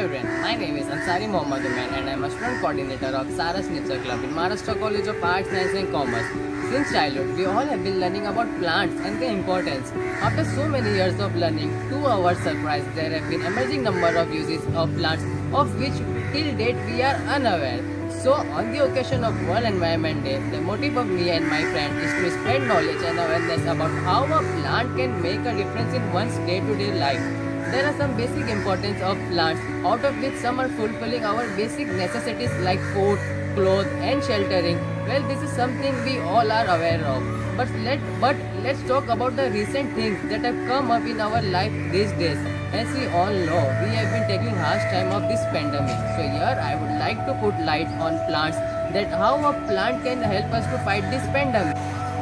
everyone, my name is Ansari Mohammad Umair and I am a student coordinator of Saras Nature Club in Maharashtra College of Arts, Science and Commerce. Since childhood, we all have been learning about plants and their importance. After so many years of learning, to our surprise, there have been emerging number of uses of plants of which till date we are unaware. So, on the occasion of World Environment Day, the motive of me and my friend is to spread knowledge and awareness about how a plant can make a difference in one's day-to-day life. There are some basic importance of plants, out of which some are fulfilling our basic necessities like food, clothes and sheltering. Well, this is something we all are aware of. Let's talk about the recent things that have come up in our life these days. As we all know, we have been taking harsh time of this pandemic. So here I would like to put light on plants, that how a plant can help us to fight this pandemic.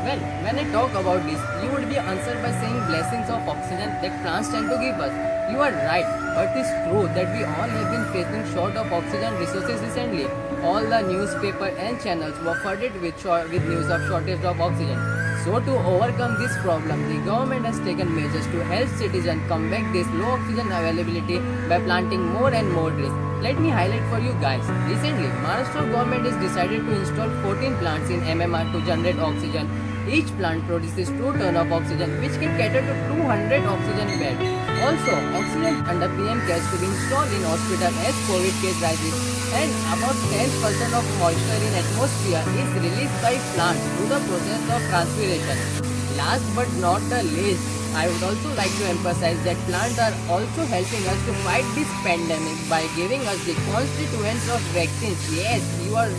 Well, when I talk about this, you would be answered by saying blessings of oxygen that plants tend to give us. You are right, but it's true that we all have been facing short of oxygen resources recently. All the newspaper and channels were flooded with news of shortage of oxygen. So to overcome this problem, the government has taken measures to help citizens combat this low oxygen availability by planting more and more trees. Let me highlight for you guys. Recently, Maharashtra government has decided to install 14 plants in MMR to generate oxygen. Each plant produces 2 tons of oxygen, which can cater to 200 oxygen beds. Also, oxygen under PM cares to be installed in hospital as COVID case rises, and about 10% of moisture in atmosphere is released by plants through the process of transpiration. Last but not the least, I would also like to emphasize that plants are also helping us to fight this pandemic by giving us the constituents of vaccines. Yes, you are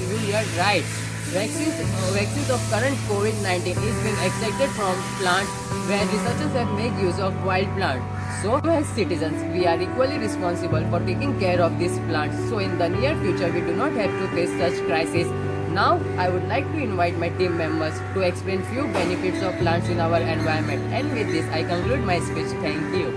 right. Vaccines of current COVID-19 is being extracted from plants where researchers have made use of wild plants. So as citizens, we are equally responsible for taking care of these plants. So in the near future, we do not have to face such crisis. Now, I would like to invite my team members to explain few benefits of plants in our environment. And with this, I conclude my speech. Thank you.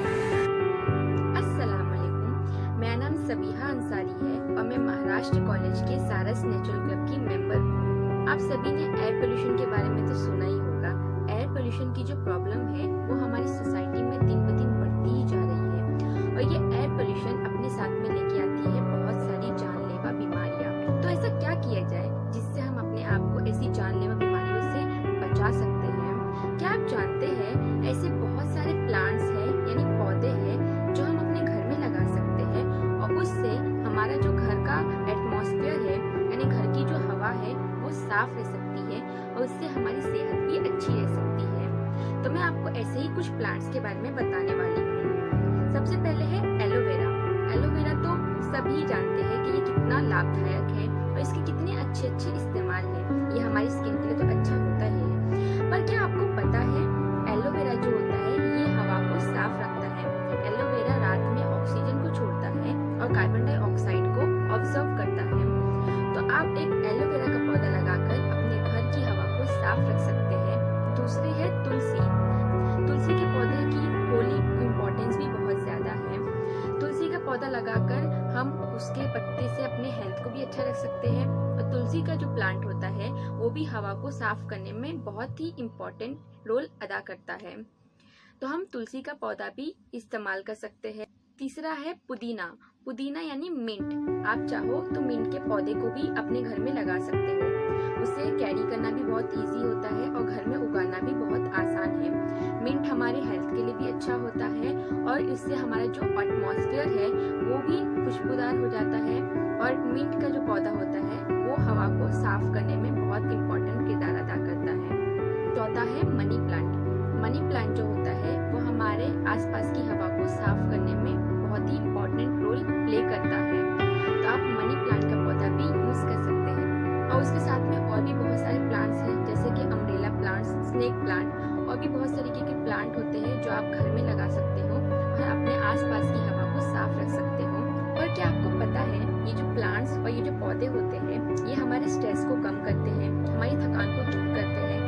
अस्सलाम वालेकुम, मेरा नाम सबीहा अंसारी है और मैं Maharashtra college के सारस natural club की मेंबर हूँ। आप सभी ने एयर पोल्यूशन के बारे में तो सुना ही होगा। एयर पोल्यूशन की जो प्रॉब्लम है वो हमारी सोसाइटी में दिन ब दिन बढ़ती ही जा रही है और ये एयर पोल्यूशन अपने साथ में लेके आती है बहुत सारी जानलेवा बीमारियां। तो ऐसा क्या किया जाए जिससे हम अपने आप को ऐसी जानलेवा बीमारियों से बचा सकते हैं? क्या आप जानते हैं ऐसे बहुत सारे प्लांट्स हैं यानी पौधे हैं जो हम अपने घर में लगा सकते हैं और उससे हमारा जो घर का एटमॉस्फेयर है यानी घर की जो हवा है वो साफ रह सकती है और उससे हमारी सेहत भी अच्छी रह सकती है। तो मैं आपको ऐसे ही कुछ प्लांट्स के बारे में बताने वाली हूँ। सबसे पहले है एलोवेरा। एलोवेरा तो सभी जानते हैं कि ये कितना लाभदायक है और इसके कितने अच्छे अच्छे इस्तेमाल हैं। ये हमारी स्किन के लिए तो अच्छा होता ही है, पर क्या आपको पता है एलोवेरा जो होता है ये हवा को साफ रखता है। एलोवेरा रात में ऑक्सीजन को छोड़ता है और कार्बन डाइऑक्साइड को ऑब्जर्व करता है। तो आप एक एलोवेरा का पौधा लगाकर अपने घर की हवा को साफ रख सकते हैं। दूसरी है तुलसी। तुलसी के पौधे की होली इम्पोर्टेंस भी बहुत ज्यादा है। तुलसी का पौधा लगाकर हम उसके पत्ते से अपने हेल्थ को भी अच्छा रख सकते हैं और तुलसी का जो प्लांट होता है वो भी हवा को साफ करने में बहुत ही इम्पोर्टेंट रोल अदा करता है। तो हम तुलसी का पौधा भी इस्तेमाल कर सकते हैं। तीसरा है पुदीना। पुदीना यानी मिंट। आप चाहो तो मिंट के पौधे को भी अपने घर में लगा सकते हो। उसे कैरी करना भी बहुत इजी होता है और घर में उगाना भी बहुत आसान है। मिंट हमारे हेल्थ के लिए भी अच्छा होता है और इससे हमारा जो एटमॉस्फेयर है वो भी खुशबूदार हो जाता है और मिंट का जो पौधा होता है वो हवा को साफ करने में बहुत इम्पोर्टेंट किरदार अदा करता है। चौथा है मनी प्लांट। मनी प्लांट जो होता है वो हमारे आसपास की हवा को साफ करने में बहुत ही इम्पोर्टेंट रोल प्ले करता है। तो आप मनी प्लांट का पौधा भी यूज कर सकते हैं और उसके साथ में और भी बहुत सारे प्लांट्स हैं जैसे कि अम्ब्रेला प्लांट्स, स्नेक प्लांट और भी बहुत तरीके के प्लांट होते हैं जो आप घर में लगा सकते हो और अपने आसपास की हवा को साफ रख सकते हो। और क्या आपको पता है ये जो प्लांट्स और ये जो पौधे होते हैं ये हमारे स्ट्रेस को कम करते हैं, हमारी थकान को दूर करते हैं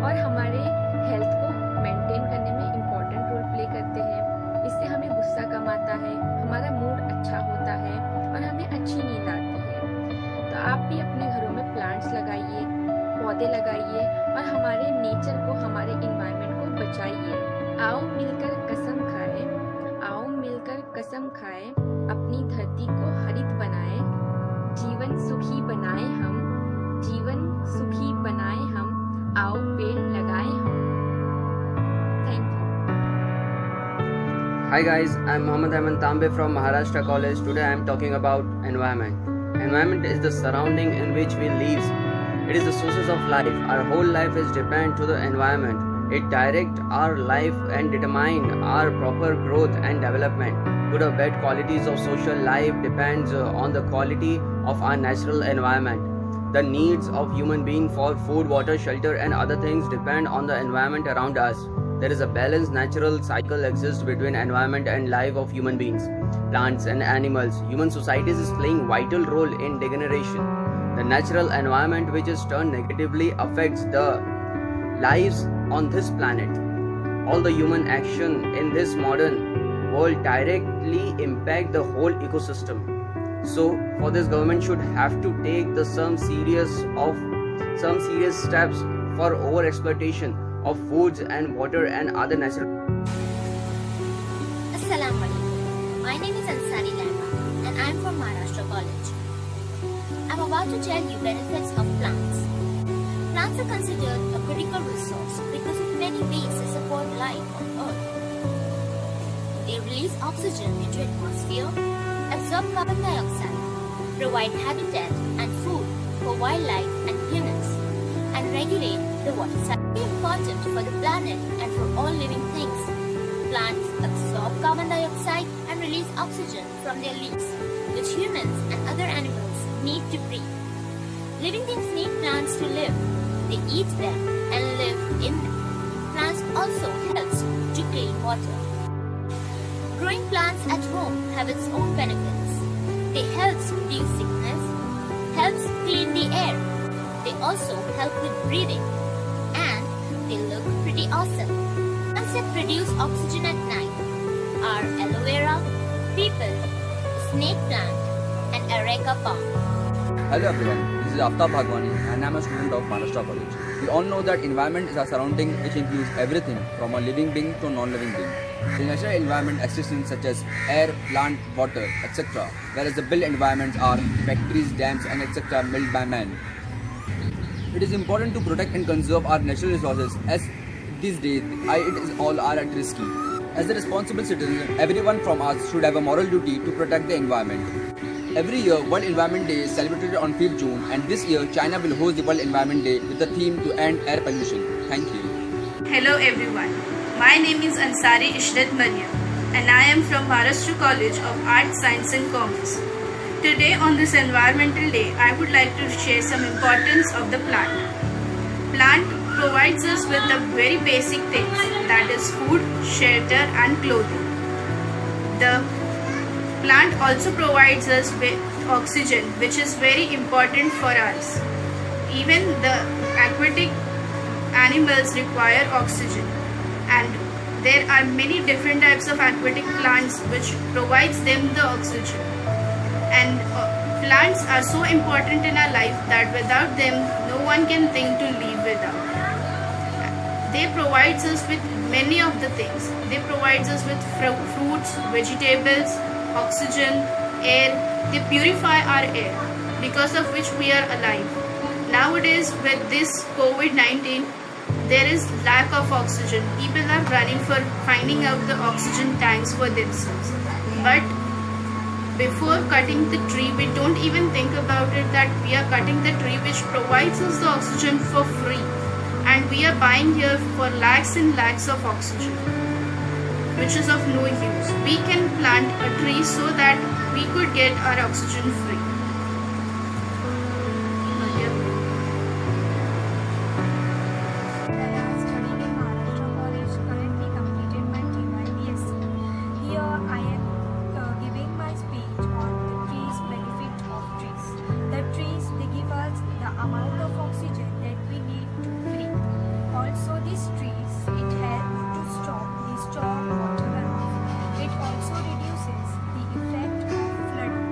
और हमारे हेल्थ को मेंटेन करने में इम्पोर्टेंट रोल प्ले करते हैं। इससे हमें गुस्सा कम आता है, हमारा मूड अच्छा होता है और हमें अच्छी नींद आती है। तो आप भी अपने घरों में प्लांट्स लगाइए, पौधे लगाइए और हमारे नेचर को, हमारे एनवायरनमेंट को बचाइए। आओ मिलकर कसम खाएं, आओ मिलकर कसम खाएं, अपनी धरती को पेड़ लगाएं हम। Thank you. Hi guys, I'm Mohammad Ahmed Tambe from Maharashtra College. Today I am talking about environment. Environment is the surrounding in which we live. It is the sources of life. Our whole life is dependent to the environment. It directs our life and determine our proper growth and development. Good or bad qualities of social life depends on the quality of our natural environment. The needs of human being for food, water, shelter and other things depend on the environment around us. There is a balanced natural cycle exists between environment and life of human beings, plants and animals. Human societies is playing vital role in degeneration. The natural environment which is turned negatively affects the lives on this planet. All the human action in this modern world directly impact the whole ecosystem. So for this, government should have to take some serious steps for over exploitation of foods and water and other natural. Assalamu alaikum. My name is Ansari Laima and I am from Maharashtra College. I am about to tell you benefits of plants. Plants are considered a critical resource because of many ways they support life on Earth. They release oxygen into atmosphere, absorb carbon dioxide, provide habitat and food for wildlife and humans, and regulate the water cycle. Very important for the planet and for all living things. Plants absorb carbon dioxide and release oxygen from their leaves, which humans and other animals need to breathe. Living things need plants to live. They eat them and live in them. Plants also helps to clean water. Growing plants at home have its own benefits. They help reduce sickness, helps clean the air. They also help with breathing, and they look pretty awesome. Plants that produce oxygen at night are aloe vera, peepal, snake plant, and areca palm. Hello everyone, this is Aftab Bhagwani and I am a student of Maharashtra College. We all know that environment is our surrounding which includes everything from a living being to a non-living being. The natural environment exists in such as air, plant, water, etc. Whereas the built environments are factories, dams and etc. built by man. It is important to protect and conserve our natural resources as these days it is all are at risk. As a responsible citizen, everyone from us should have a moral duty to protect the environment. Every year, World Environment Day is celebrated on 5th June and this year China will host the World Environment Day with the theme to end air pollution. Thank you. Hello everyone, my name is Ansari Ishrat Maryam and I am from Maharashtra College of Arts, Science and Commerce. Today on this Environmental Day, I would like to share some importance of the plant. Plant provides us with the very basic things, that is food, shelter and clothing. The plant also provides us with oxygen, which is very important for us. Even the aquatic animals require oxygen, and there are many different types of aquatic plants which provides them the oxygen. And plants are so important in our life that without them no one can think to live without. They provide us with many of the things. They provide us with fruits, vegetables, oxygen, air. They purify our air, because of which we are alive. Nowadays with this COVID-19, there is lack of oxygen. People are running for finding out the oxygen tanks for themselves. But before cutting the tree, we don't even think about it that we are cutting the tree which provides us the oxygen for free, and we are buying here for lakhs and lakhs of oxygen, which is of no use. We can plant a tree so that we could get our oxygen free. Studying in Maharashtra College, currently completed my TY BSc. Here I am giving my speech on the trees benefit of trees. The trees, they give us the amount of oxygen that we need to breathe. Also these trees, it helps to stop the storm water runoff. It also reduces the effect of flooding.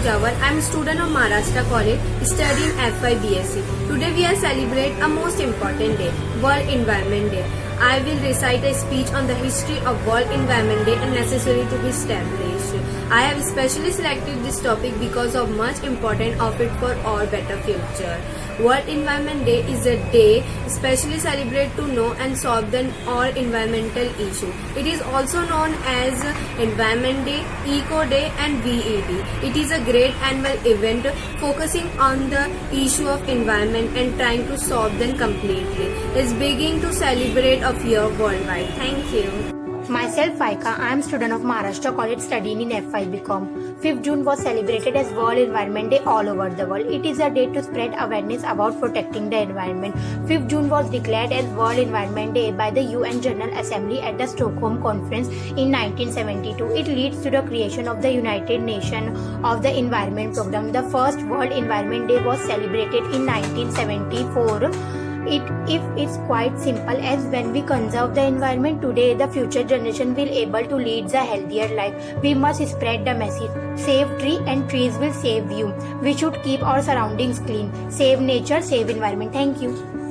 Jawar. I am a student of Maharashtra College studying FY BSc. Today we are celebrate a most important day, World Environment Day. I will recite a speech on the history of World Environment Day and necessary to be established. I have specially selected this topic because of much importance of it for our better future. World Environment Day is a day especially celebrated to know and solve the all environmental issue. It is also known as Environment Day, Eco Day and VED. It is a great annual event focusing on the issue of environment and trying to solve them completely. It's beginning to celebrate a year worldwide. Thank you. Myself, Faika, I am student of Maharashtra College studying in FI BCom. 5th June was celebrated as World Environment Day all over the world. It is a day to spread awareness about protecting the environment. 5th June was declared as World Environment Day by the UN General Assembly at the Stockholm Conference in 1972. It leads to the creation of the United Nations of the Environment Program. The first World Environment Day was celebrated in 1974. It's quite simple, as when we conserve the environment today, the future generation will able to lead a healthier life. We must spread the message. Save tree and trees will save you. We should keep our surroundings clean. Save nature, save environment. Thank you.